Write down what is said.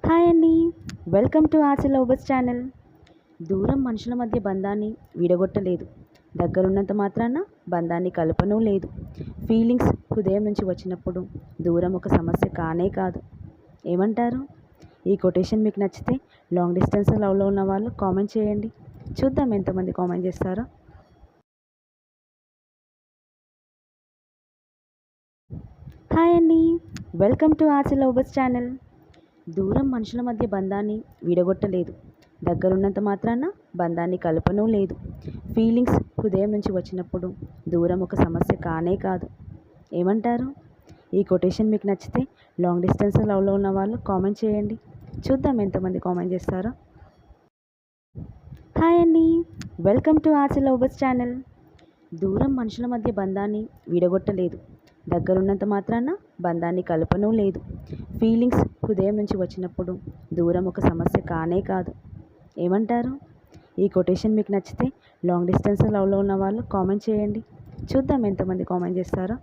Hi అండి. Welcome to arts lovers channel. దూరం మనుషుల మధ్య బంధాన్ని విడగొట్టలేదు. దగ్గరున్నంత మాత్రాన బంధాన్ని కలపనూ లేదు. ఫీలింగ్స్ హృదయం నుంచి వచ్చినప్పుడు దూరం ఒక సమస్య కానే కాదు. ఏమంటారు? ఈ కొటేషన్ మీకు నచ్చితే లాంగ్ డిస్టెన్స్ లవ్లో ఉన్న వాళ్ళు కామెంట్ చేయండి. చూద్దాం ఎంతమంది కామెంట్ చేస్తారో. హాయ్ అండి. Welcome to arts lovers channel. దూరం మనుషుల మధ్య బంధాన్ని విడగొట్టలేదు. దగ్గరున్నంత మాత్రాన బంధాన్ని కలపనూ లేదు. ఫీలింగ్స్ హృదయం నుంచి వచ్చినప్పుడు దూరం ఒక సమస్య కానే కాదు. ఏమంటారు? ఈ కొటేషన్ మీకు నచ్చితే లాంగ్ డిస్టెన్స్ లవ్లో ఉన్న వాళ్ళు కామెంట్ చేయండి. చూద్దాం ఎంతమంది కామెంట్ చేస్తారో. హాయ్ అండి. Welcome to arts lovers channel. దూరం మనుషుల మధ్య బంధాన్ని విడగొట్టలేదు. దగ్గరున్నంత మాత్రాన బంధాన్ని కలపనూ లేదు. ఫీలింగ్స్ హృదయం నుంచి వచ్చినప్పుడు దూరం ఒక సమస్య కానే కాదు. ఏమంటారు? ఈ కొటేషన్ మీకు నచ్చితే లాంగ్ డిస్టెన్స్ లవ్లో ఉన్న వాళ్ళు కామెంట్ చేయండి. చూద్దాం ఎంతమంది కామెంట్ చేస్తారో.